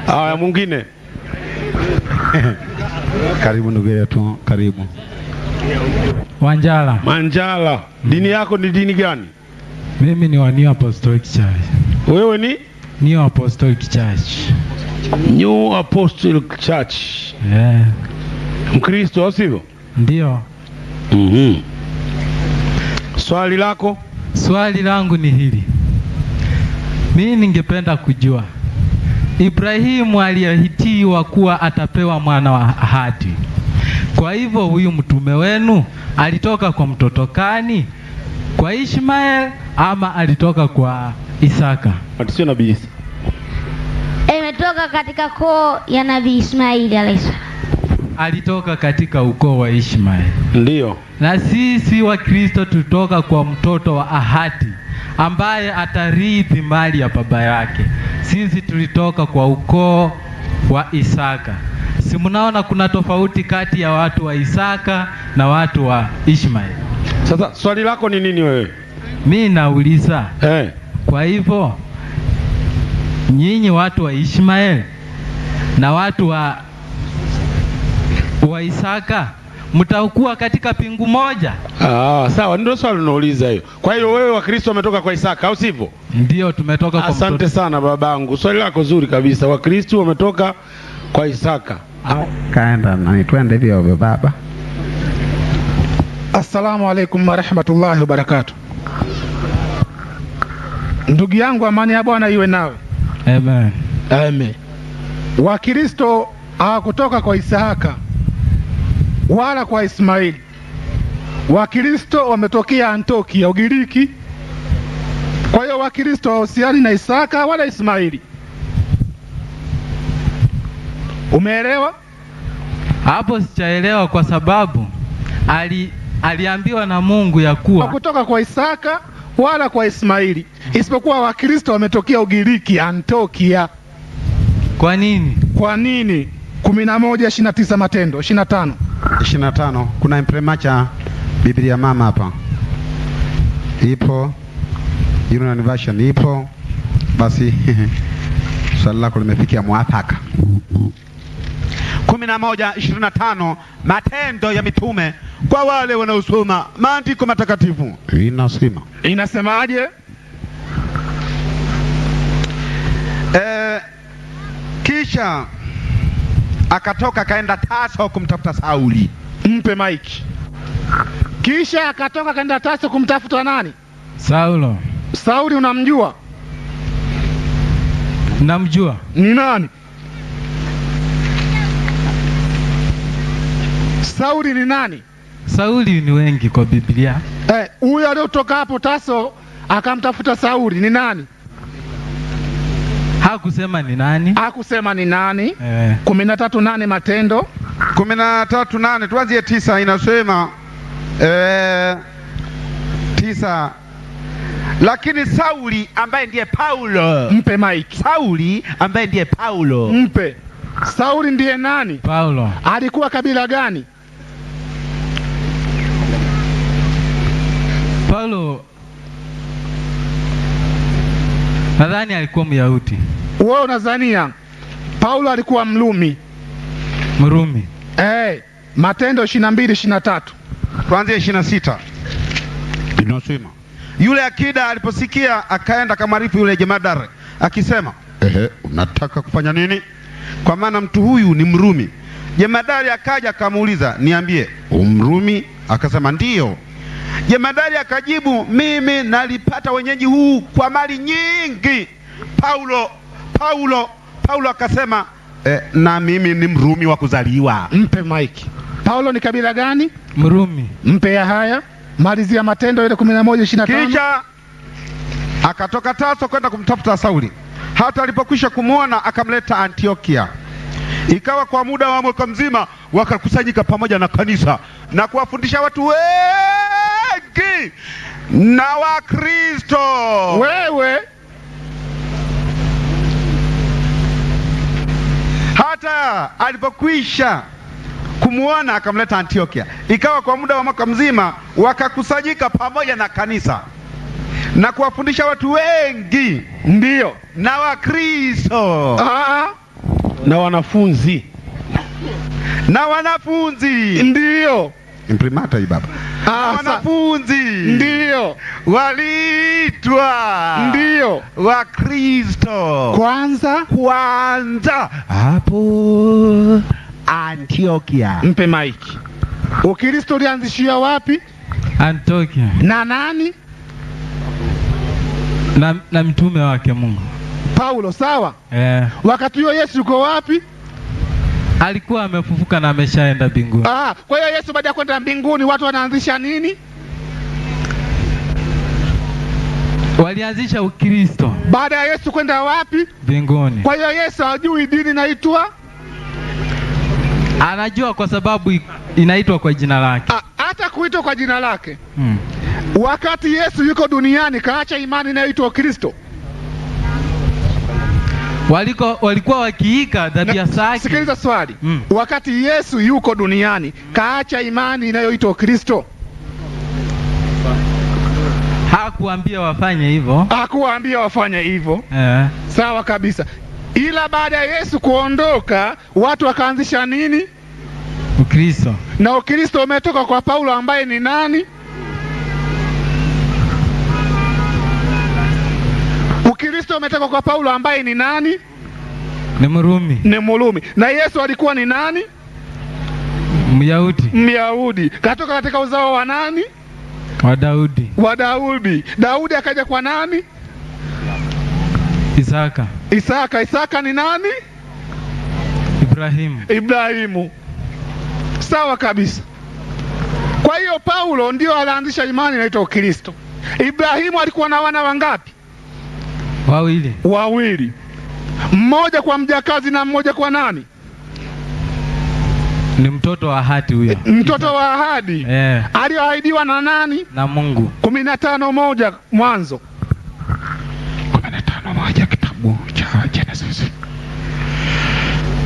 Haya, mwingine. Karibu ndugu yetu, karibu. Wanjala. Manjala. Dini yako ni dini gani? Mimi ni wa New Apostolic Church. Wewe ni? New Apostolic Church. New Apostolic Church. Yeah. Mkristo au sivyo? Ndio. Swali lako? Swali langu ni hili. Mimi ningependa kujua, Ibrahimu aliahitiwa kuwa atapewa mwana wa ahadi. Kwa hivyo huyu mtume wenu alitoka kwa mtoto kani? Kwa Ishmael ama alitoka kwa Isaka? Sio nabii Isa. Imetoka katika koo ya nabii Ismaili alayhi. Alitoka katika ukoo wa Ishmael. Ndio. Na sisi wa Kristo tutoka kwa mtoto wa ahadi ambaye atarithi mali ya baba yake. Sisi tulitoka kwa ukoo wa Isaka. Si mnaona kuna tofauti kati ya watu wa Isaka na watu wa Ishmael? Sasa swali lako ni nini wewe? Mimi nauliza. Kwa hivyo nyinyi watu wa Ishmael na watu wa Isaka mtakuwa katika pingu moja? Sawa, ndio swali unauliza hiyo. Kwa hiyo wewe wa Kristo wametoka kwa Isaka au sivyo? Ndio, tumetoka kwa mtoto. Asante sana babangu. Swali lako zuri kabisa. Wa Kristo wametoka kwa Isaka. Kaenda na twende hivyo baba. Assalamu alaikum wa rahmatullahi wa barakatuh. Ndugu yangu, amani ya Bwana iwe nawe. Amen. Amen. Wakristo hawakutoka kwa Isaka wala kwa Ismaili. Wakristo wametokea Antiokia, Ugiriki. Kwa hiyo Wakristo hawahusiani na Isaka wala Ismaili. Umeelewa? Hapo sijaelewa, kwa sababu aliambiwa na Mungu ya kuwa kutoka kwa Isaka wala kwa Ismaili, isipokuwa Wakristo wametokea Ugiriki, Antiokia. Kwa nini? Kwa nini? 11:29 Matendo 25. Kuna impremacha Biblia mama hapa ipo, Union Version ipo. Basi swali lako limefikia mwafaka. 11:25 Matendo ya Mitume, kwa wale wanaosoma maandiko matakatifu. Inasemaje? Kisha akatoka kaenda Tarso kumtafuta Sauli. Mpe Mike. Kisha akatoka kaenda Tarso kumtafuta nani? Saulo. Sauli unamjua? Namjua. Ni nani? Sauli ni nani? Sauli ni wengi kwa Biblia. Huyo aliyotoka hapo Tarso akamtafuta Sauli ni nani? Hakusema ni nani? Hakusema ni nani. 13:8 Matendo 13:8. Tuanzie 9. Inasema 9, lakini Sauli ambaye ndiye Paulo. Mpe Mike. Sauli ambaye ndiye Paulo. Mpe. Sauli ndiye nani? Paulo. Alikuwa kabila gani? Paulo nadhani alikuwa Myahudi. Wewe unadhania Paulo alikuwa Mrumi? Mrumi. Matendo 22:23. Tuanzie 26. Inasema yule akida aliposikia akaenda kamarifu yule jemadari akisema, unataka kufanya nini? Kwa maana mtu huyu ni Mrumi. Jemadari akaja akamuuliza, niambie, Mrumi? Akasema ndiyo. Jemadari akajibu, mimi nalipata wenyeji huu kwa mali nyingi. Paulo akasema, na mimi ni Mrumi wa kuzaliwa. Mpe Mike. Paulo ni kabila gani? Mrumi. Mpe ya haya. Malizia Matendo ile 11:25. Kisha akatoka Tarso kwenda kumtafuta Sauli. Hata alipokwisha kumwona akamleta Antiokia. Ikawa kwa muda wa mwaka mzima wakakusanyika pamoja na kanisa na kuwafundisha watu wengi na Wakristo. Wewe hata alipokwisha kumwona akamleta Antiokia. Ikawa kwa muda wa mwaka mzima wakakusanyika pamoja na kanisa na kuwafundisha watu wengi. Ndio. Na Wakristo. na wanafunzi. Na wanafunzi Ndiyo. Imprimata hii baba. wanafunzi Ndiyo. waliitwa Ndiyo. wa Kristo kwanza hapo Antiokia. Mpe maiki. Ukristo ulianzishia wapi? Antiokia. Na nani? Na mtume wake Mungu Paulo, sawa? Wakati huo Yesu yuko wapi? Alikuwa amefufuka na ameshaenda mbinguni. Kwa hiyo Yesu baada ya kwenda mbinguni watu wanaanzisha nini? Walianzisha Ukristo. Baada ya Yesu kwenda wapi? Mbinguni. Kwa hiyo Yesu hajui dini inaitwa? Anajua kwa sababu inaitwa kwa jina lake. Hata kuitwa kwa jina lake. Wakati Yesu yuko duniani kaacha imani inayoitwa Kristo. Walikuwa wakiika dhabia zake. Sikiliza swali. Wakati Yesu yuko duniani kaacha imani inayoitwa Kristo. Hakuambia wafanye hivyo. Hakuambia wafanye hivyo. Sawa kabisa. Ila baada ya Yesu kuondoka watu wakaanzisha nini? Ukristo. Na Ukristo umetoka kwa Paulo ambaye ni nani? Ukristo umetoka kwa Paulo ambaye ni nani? Ni Mrumi. Ni Mrumi. Na Yesu alikuwa ni nani? Myahudi. Myahudi. Katoka katika uzao wa nani? Wa Daudi. Wa Daudi. Daudi akaja kwa nani? Isaka. Isaka ni nani? Ibrahimu. Sawa kabisa. Kwa hiyo Paulo ndio alianzisha imani inaitwa Ukristo. Ibrahimu alikuwa na wana wangapi? Wawili. Mmoja kwa mjakazi na mmoja kwa nani? Ni mtoto wa ahadi huyo. Mtoto wa ahadi. Aliyoahidiwa na nani? Na Mungu. 15:1 Mwanzo. 15:1 kitabu cha Genesis.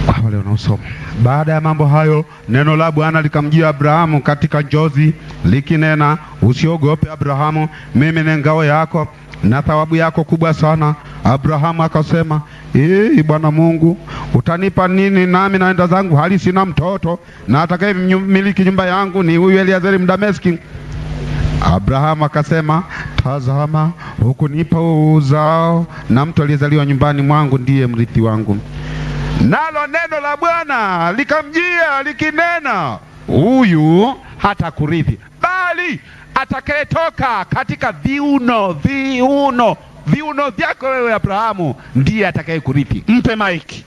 Kwa wale wanaosoma. Baada ya mambo hayo, neno la Bwana likamjia Abrahamu katika njozi likinena, usiogope Abrahamu, mimi ni ngao yako na thawabu yako kubwa sana. Abrahamu akasema, Bwana Mungu, utanipa nini nami naenda zangu hali sina mtoto, na atakayemiliki nyumba yangu ni huyu Eliazeri Mdameski? Abrahamu akasema, tazama, hukunipa uzao, na mtu aliyezaliwa nyumbani mwangu ndiye mrithi wangu. Nalo neno la Bwana likamjia likinena, huyu hata kurithi, bali atakayetoka katika viuno vyako wewe Abrahamu ndiye atakayekurithi. Mpe maiki.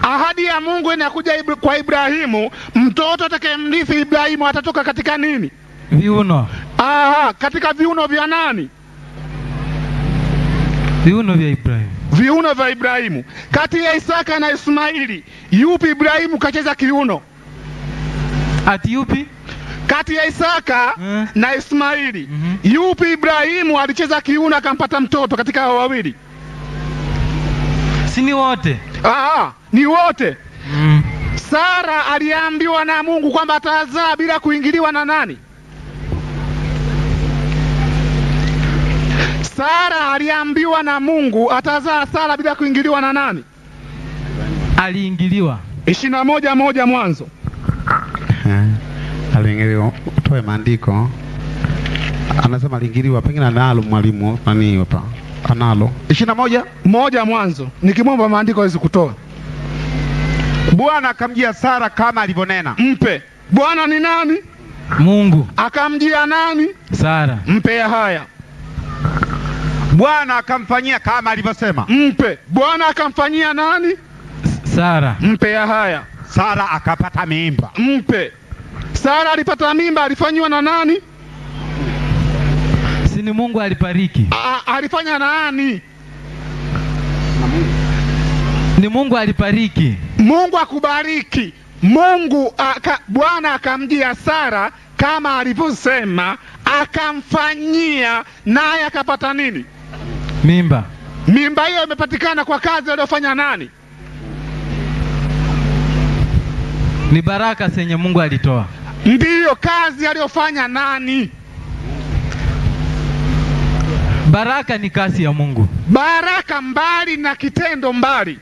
Ahadi ya Mungu inakuja kwa Ibrahimu, mtoto atakayemrithi Ibrahimu atatoka katika nini? Viuno. Katika viuno vya nani? Viuno vya Ibrahimu. Viuno vya Ibrahimu. Kati ya Isaka na Ismaili, yupi Ibrahimu kacheza kiuno? Ati yupi? Kati ya Isaka na Ismaili, yupi Ibrahimu alicheza kiuno akampata mtoto katika hao wawili? Si ni wote? Ni wote. Sara aliambiwa na Mungu kwamba atazaa bila kuingiliwa na nani? Sara aliambiwa na Mungu atazaa Sara bila kuingiliwa na nani? Aliingiliwa. 21:1 Mwanzo. Aliingiliwa. Utoe maandiko. Anasema aliingiliwa, pengine analo mwalimu nani hapa? Analo. 21:1 Mwanzo. Nikimwomba maandiko hawezi kutoa. Bwana akamjia Sara kama alivyonena. Mpe. Bwana ni nani? Mungu. Akamjia nani? Sara. Mpe haya. Bwana akamfanyia kama alivyosema. Mpe. Bwana akamfanyia nani? Sara. Mpe haya. Sara akapata mimba. Mpe. Sara alipata mimba, alifanywa na nani? Si ni Mungu alibariki. Alifanya na nani? Ni Mungu alibariki. Mungu akubariki. Bwana akamjia Sara kama alivyosema, akamfanyia, naye akapata nini? Mimba. Mimba hiyo imepatikana kwa kazi aliyofanya nani? Ni baraka zenye Mungu alitoa. Ndiyo kazi aliyofanya nani? Baraka ni kazi ya Mungu. Baraka mbali na kitendo mbali.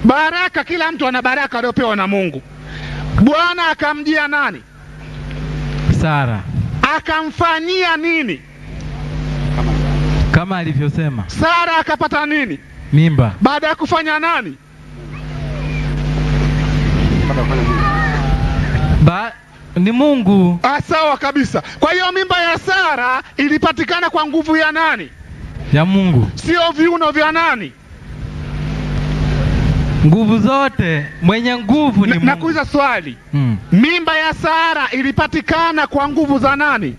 Baraka, kila mtu ana baraka aliyopewa na Mungu. Bwana akamjia nani? Sara. Akamfanyia nini? Kama alivyosema. Sara akapata nini? Mimba. Baada ya kufanya nani? Ni Mungu. Sawa kabisa. Kwa hiyo mimba ya Sara ilipatikana kwa nguvu ya nani? Ya Mungu. Sio viuno vya nani? Nguvu zote, mwenye nguvu ni Mungu. Nakuuliza swali. Mimba ya Sara ilipatikana kwa nguvu za nani?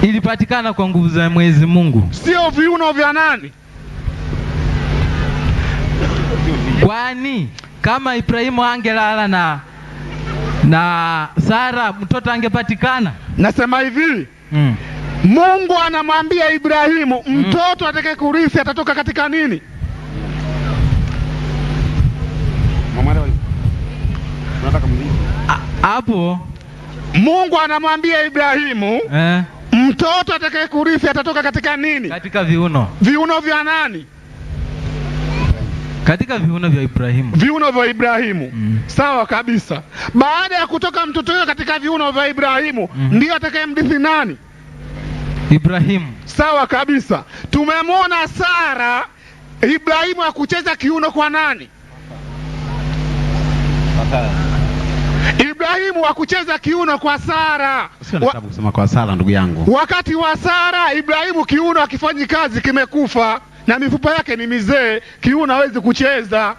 Ilipatikana kwa nguvu za Mwenyezi Mungu. Sio viuno vya nani? Kwani kama Ibrahimu angelala na Sara, mtoto angepatikana? Nasema hivi. Mungu anamwambia Ibrahimu, mtoto atakaye kurithi atatoka katika nini? Hapo Mungu anamwambia Ibrahimu, mtoto atakaye kurithi atatoka katika nini? Katika viuno. Viuno vya nani? Katika viuno vya Ibrahimu. Viuno vya Ibrahimu. Sawa kabisa. Baada ya kutoka mtoto huyo katika viuno vya Ibrahimu, ndio atakayemrithi nani? Ibrahimu. Sawa kabisa. Tumemwona Sara, Ibrahimu akucheza kiuno kwa nani? Ibrahimu akucheza kiuno kwa Sara. Sio nataka kusema kwa Sara, ndugu yangu. Wakati wa Sara, Ibrahimu kiuno akifanyi kazi, kimekufa na mifupa yake ni mizee, kiuno hawezi kucheza.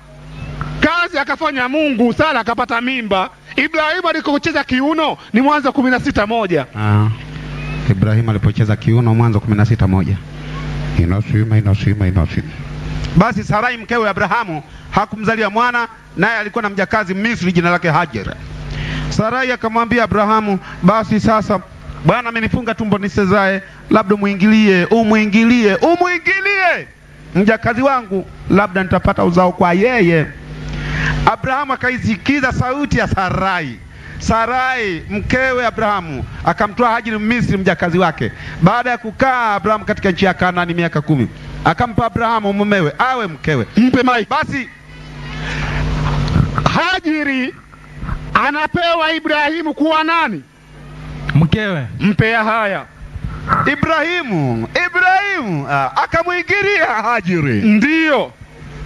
Kazi akafanya Mungu, Sara akapata mimba. Ibrahimu alikocheza kiuno ni Mwanzo 16:1. Ibrahimu alipocheza kiuno Mwanzo 16:1. Inasema. Basi Sarai mkewe Abrahamu hakumzalia mwana, naye alikuwa na mjakazi Misri jina lake Hajar. Sarai akamwambia Abrahamu, basi sasa Bwana amenifunga tumbo nisizae, labda umwingilie mjakazi wangu, labda nitapata uzao kwa yeye. Abrahamu akaisikiza sauti ya Sarai. Sarai mkewe Abrahamu akamtoa Hajiri Misri mjakazi wake. Baada ya kukaa Abrahamu katika nchi ya Kanaani miaka 10, akampa Abrahamu mumewe awe mkewe. Mpe mai. Basi Hajiri anapewa Ibrahimu kuwa nani? Mkewe. Mpea haya. Ibrahimu akamwingilia Hajiri. Ndiyo.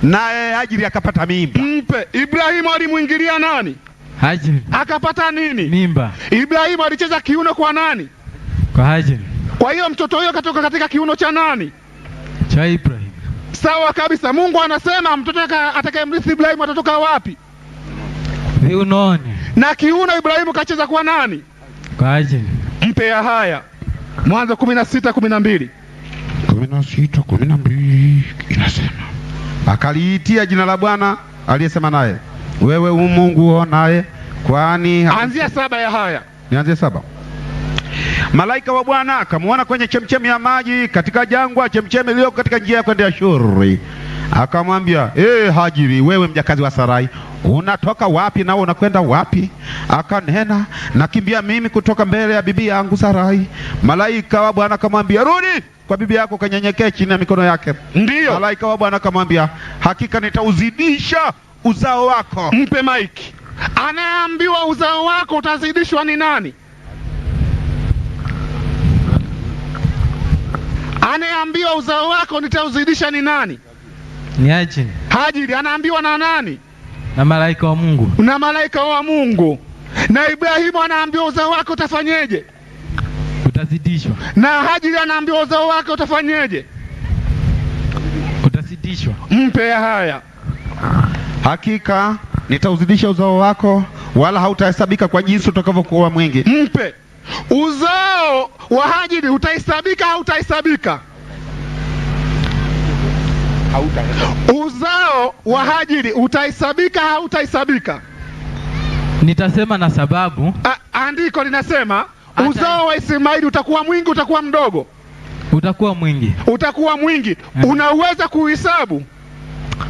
Naye Hajiri akapata mimba. Mpe. Ibrahimu alimwingilia nani? Hajiri. Akapata nini? Mimba. Ibrahimu alicheza kiuno kwa nani? Kwa Hajiri. Kwa hiyo mtoto huyo katoka katika kiuno cha nani? Cha Ibrahimu. Sawa kabisa. Mungu anasema mtoto atakayemrithi Ibrahimu atatoka wapi? Viunoni. Na kiuno Ibrahimu kacheza kwa nani? Kwa Hajiri. Mpea haya. Mwanzo 16:12. 16:12 inasema, akaliitia jina la Bwana aliyesema naye, wewe Mungu uonaye, kwani anzia 7 ya haya. Nianzie 7. Malaika wa Bwana akamwona kwenye chemchemi ya maji katika jangwa, chemchemi iliyo katika njia ya kwenda Shuri. Akamwambia, Hajiri, wewe mjakazi wa Sarai, unatoka wapi na unakwenda wapi? Akanena, nakimbia mimi kutoka mbele ya bibi yangu Sarai. Malaika wa Bwana akamwambia, rudi kwa bibi yako, kanyenyekee chini ya mikono yake. Ndiyo. Malaika wa Bwana akamwambia, hakika nitauzidisha uzao wako. Mpe maiki. Anaambiwa uzao wako utazidishwa ni nani? Anaambiwa uzao wako nitauzidisha ni nani? Ni Hajiri. Hajiri anaambiwa na nani? Na malaika wa Mungu. Na malaika wa Mungu. Na Ibrahimu anaambiwa uzao wako utafanyeje? Utazidishwa. Na Hajiri anaambiwa uzao wako utafanyeje? Utazidishwa. Mpe haya. Hakika nitauzidisha uzao wako, wala hautahesabika kwa jinsi utakavyokuwa mwingi. Mpe. Uzao wa Hajiri utahesabika au hautahesabika? Uzao wa Hajiri utahesabika au hautahesabika? Nitasema na sababu. Andiko linasema uzao wa Ismaili utakuwa mwingi, utakuwa mdogo? Utakuwa mwingi. Utakuwa mwingi. Unaweza kuhesabu?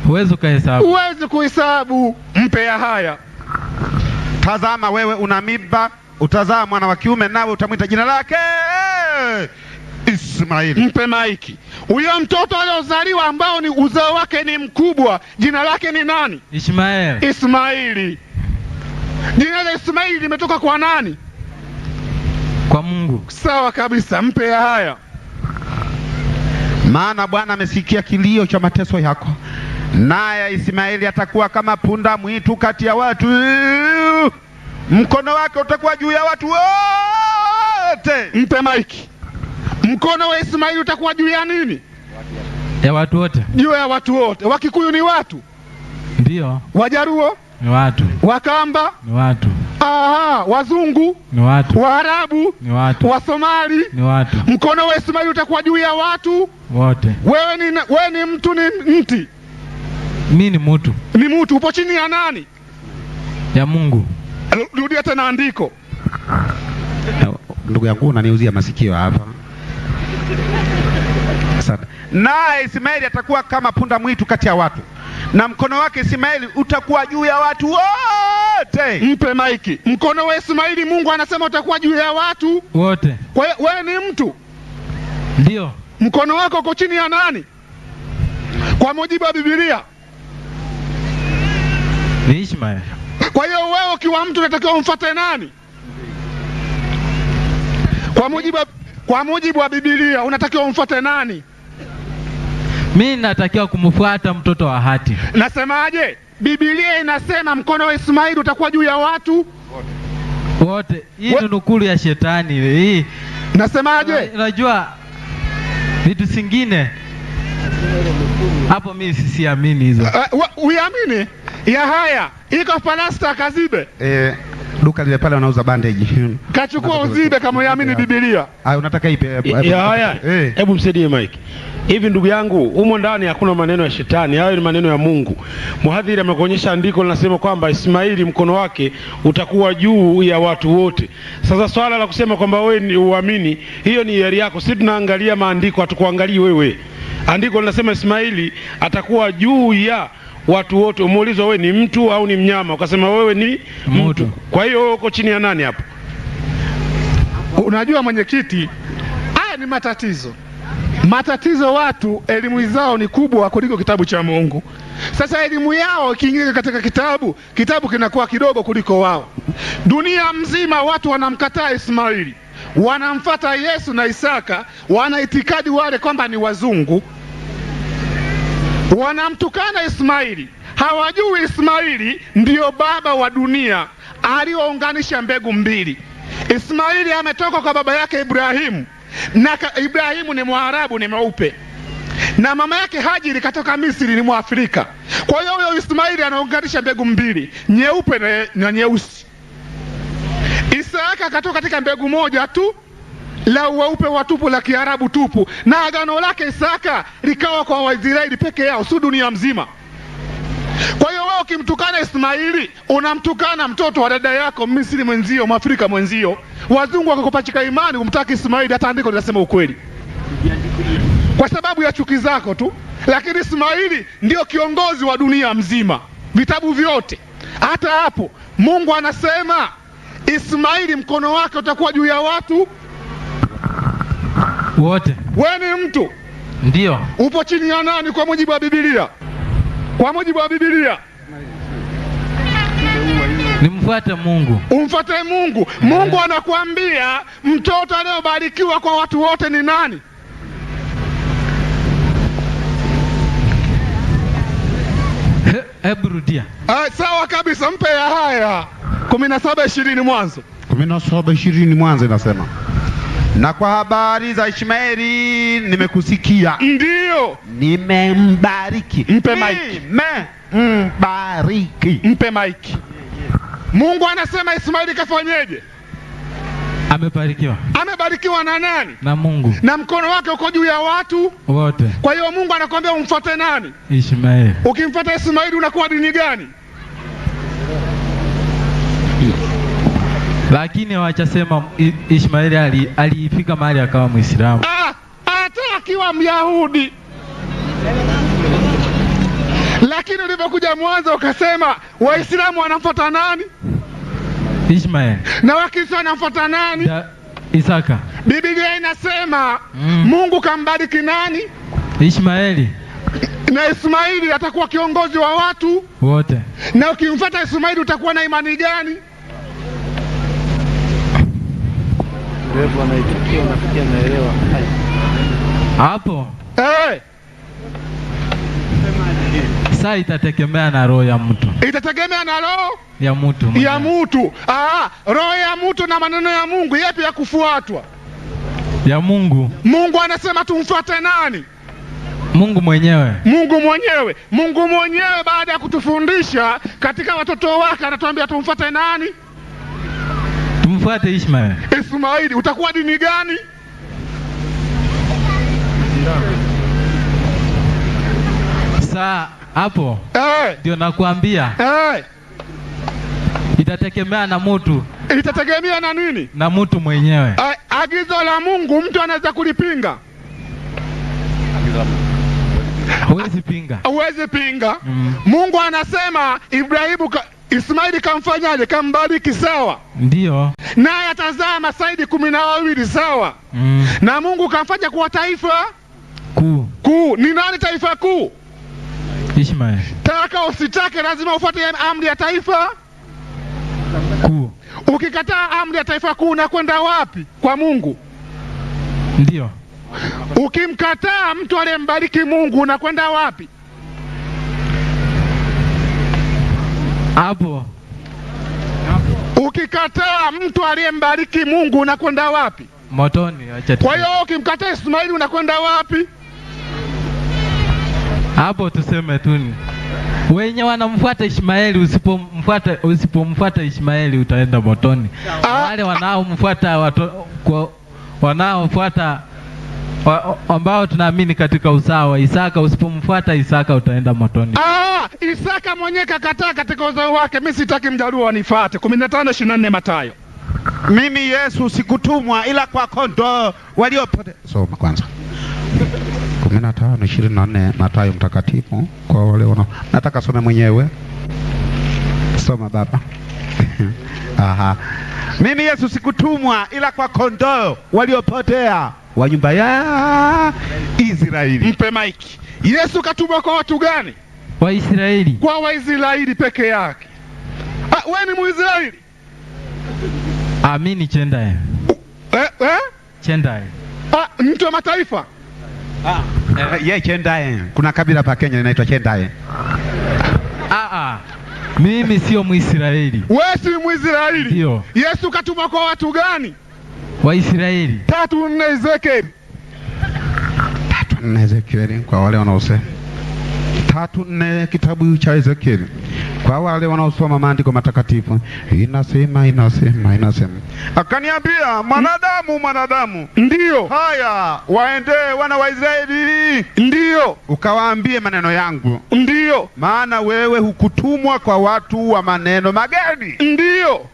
Huwezi kuhesabu. Huwezi kuhesabu. Mpe ya haya. Tazama, wewe una mimba, utazaa mwana wa kiume, nawe utamwita jina lake Ismaili. Mpe maiki. Huyo mtoto aliozaliwa ambao ni uzao wake ni mkubwa, jina lake ni nani? Ishmaeli. Ismaili. Jina la Ismaili limetoka kwa nani? Kwa Mungu. Sawa kabisa, mpe ya haya. Maana Bwana amesikia kilio cha mateso yako, naye Ismaili atakuwa kama punda mwitu kati ya watu, mkono wake utakuwa juu ya watu wote. Mpe maiki. Mkono wa Ismaili utakuwa juu ya nini? Ya watu wote. Juu ya watu wote. Wakikuyu ni watu? Ndio. Wajaruo ni watu. Wakamba ni watu. Aha, wazungu ni watu. Waarabu ni watu. Wasomali ni watu. Mkono wa Ismaili utakuwa juu ya watu wote. Wewe ni mtu, ni mti? Mimi ni mtu. Ni mtu. Upo chini ya nani? Ya Mungu. Rudia tena andiko. Ndugu yangu unaniuzia masikio hapa. Asante. Naye Ismaili atakuwa kama punda mwitu kati ya watu, na mkono wake Ismaili utakuwa juu ya watu wote. Mpe maiki. Mkono wa Ismaili Mungu anasema utakuwa juu ya watu wote. Kwa hiyo wewe ni mtu? Ndio. Mkono wako uko chini ya nani kwa mujibu wa Biblia? Ni Ishmaeli. Kwa hiyo wewe ukiwa mtu unatakiwa umfuate nani? Kwa mujibu wa Biblia unatakiwa umfuate nani? Mimi natakiwa kumfuata mtoto wa Hati. Nasemaje? Biblia inasema mkono wa Ismaili utakuwa juu ya watu wote. Hii ni nukulu ya shetani hii. Nasemaje? Unajua vitu vingine hapo mimi siamini hizo. Uamini? Ya haya, iko Palasta Kazibe. Duka lile pale wanauza bandage. Kachukua uzibe kama uamini Biblia. Unataka ipi? Ya haya. Hebu msaidie Mike. Hivi ndugu yangu, humo ndani hakuna maneno ya shetani, hayo ni maneno ya Mungu. Mhadhiri amekuonyesha andiko linasema kwamba Ismaili mkono wake utakuwa juu ya watu wote. Sasa swala la kusema kwamba wewe ni uamini, hiyo ni hiari yako. Sisi tunaangalia maandiko, hatukuangalii wewe. Andiko linasema Ismaili atakuwa juu ya watu wote. Umuulizwa wewe ni mtu au ni mnyama, ukasema wewe ni mtu. Kwa hiyo uko chini ya nani hapo? Unajua mwenyekiti, haya ni matatizo watu elimu zao ni kubwa kuliko kitabu cha Mungu. Sasa elimu yao ikiingia katika kitabu kinakuwa kidogo kuliko wao. Dunia mzima watu wanamkataa Ismaili, wanamfuata Yesu na Isaka, wanaitikadi wale kwamba ni wazungu, wanamtukana Ismaili. Hawajui Ismaili ndiyo baba wa dunia aliounganisha mbegu mbili. Ismaili ametoka kwa baba yake Ibrahimu, na Ibrahimu ni Mwarabu, ni mweupe, na mama yake Hajiri katoka Misri, ni Mwafrika. Kwa hiyo huyo Ismaili anaunganisha mbegu mbili, nyeupe na nyeusi. Isaka katoka katika mbegu moja tu la weupe watupu, la Kiarabu tupu, na agano lake Isaka likawa kwa Waisraeli peke yao, si dunia mzima. Kwa hiyo wewe ukimtukana Ismaili unamtukana mtoto wa dada yako Misri mwenzio, Mwafrika mwenzio. Wazungu wakakupachika imani umtaki Ismaili, hata andiko linasema ukweli, kwa sababu ya chuki zako tu. Lakini Ismaili ndio kiongozi wa dunia mzima, vitabu vyote. Hata hapo Mungu anasema Ismaili mkono wake utakuwa juu ya watu wote. Wewe ni mtu? Ndio. Upo chini ya nani kwa mujibu wa Biblia? Kwa mujibu wa Biblia nimfuate Mungu. Umfuate Mungu. Mungu anakuambia mtoto anayebarikiwa kwa watu wote ni nani? Hebu rudia. Sawa kabisa, mpe ya haya 17:20 Mwanzo. 17:20 Mwanzo inasema, na kwa habari za Ishmaeli nimekusikia. Ndio. Nimembariki. Mpe maiki. Mbariki. Mpe maiki. Mungu anasema Ismaili kafanyeje? Amebarikiwa. Amebarikiwa na nani? Na Mungu. Na mkono wake uko juu ya watu wote. Kwa hiyo Mungu anakuambia umfuate nani? Ishmaeli. Ukimfuata Ismaili unakuwa dini gani? Lakini wachasema Ishmaeli alifika mahali akawa Muislamu. Hata akiwa Myahudi. Lakini ulipokuja Mwanzo ukasema Waislamu wanamfuata nani? Ishmaeli. Na Wakristo wanamfuata nani? Isaka. Biblia inasema Mungu kambariki nani? Ishmaeli. Na Ismaili atakuwa kiongozi wa watu wote. Na ukimfuata Ismaili utakuwa na imani gani? Hapo saa itategemea na roho ya mtu. Itategemea na roho ya mtu. Ya mtu. Roho ya mtu na maneno ya Mungu yapi ya kufuatwa? Ya Mungu. Mungu anasema tumfuate nani? Mungu mwenyewe. Mungu mwenyewe. Mungu mwenyewe baada ya kutufundisha katika watoto wake anatuambia tumfuate nani? Tumfuate Ishmaeli. Ismaili. Utakuwa dini gani? Saa hapo ndio nakuambia. Itategemea na mtu. Itategemea na nini? Na mtu mwenyewe. Agizo la Mungu mtu anaweza kulipinga? Huwezi pinga. Huwezi pinga. Mungu anasema Ismaili kamfanyaje? Kambariki, sawa? Ndio. Naye atazaa masaidi 12, sawa? Na Mungu kamfanya kuwa taifa kuu. Ni nani taifa kuu? Ishmaeli. Taka usitake lazima ufuate amri ya taifa kuu. Ukikataa amri ya taifa kuu unakwenda wapi? Kwa Mungu. Ndio. Ukimkataa mtu aliyembariki Mungu unakwenda wapi? Hapo. Ukikataa mtu aliyembariki Mungu unakwenda wapi? Motoni. Kwa hiyo ukimkataa Ismaili unakwenda wapi? Hapo tuseme tu wenye wanamfuata Ishmaeli, usipomfuata Ishmaeli utaenda motoni. Wale wanaomfuata ambao tunaamini katika usawa Isaka, usipomfuata Isaka utaenda motoni. Isaka mwenyewe kakataa katika uzao wake. Mimi sitaki mjaluo anifuate. 15:24 Mathayo. Mimi Yesu sikutumwa ila kwa kondoo waliopotea. Soma kwanza. 15:24 Mathayo mtakatifu kwa wale nataka some mwenyewe. Soma baba. Mimi Yesu sikutumwa ila kwa kondoo waliopotea wa nyumba ya Israeli. Mpe maiki. Yesu katumwa kwa watu gani? Waisraeli. Kwa Waisraeli peke yake. Wewe ni Muisraeli? Amini Chendaye. Chendaye. Mtu wa mataifa? Chendaye. Kuna kabila pa Kenya linaitwa Chendaye. Mimi sio Muisraeli. Wewe si Muisraeli? Ndio. Yesu katumwa kwa watu gani? Waisraeli. 3:4 Ezekieli. 3:4 Ezekieli kwa wale wanaosema. 3:4 kitabu cha Ezekieli. Kwa wale wanaosoma maandiko matakatifu inasema. Akaniambia, mwanadamu. Ndio. Haya, waende wana wa Israeli. Ndio. Ukawaambie maneno yangu. Ndio. Maana wewe hukutumwa kwa watu wa maneno mageni. Ndio.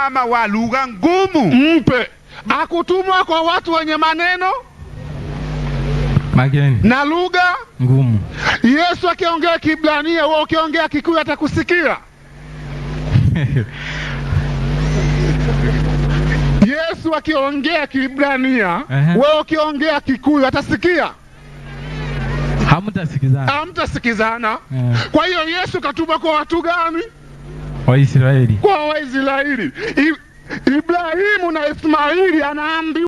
Ama wa lugha ngumu. Mpe. Akutumwa kwa watu wenye maneno mageni na lugha ngumu. Yesu akiongea Kiebrania, wewe ukiongea Kikuyu atakusikia? Yesu akiongea Kiebrania, wewe ukiongea Kikuyu atasikia? Hamtasikizana. Kwa hiyo Yesu katuma kwa watu gani? Waisraeli. Kwa Waisraeli. Ibrahimu na Ismaili anaambiwa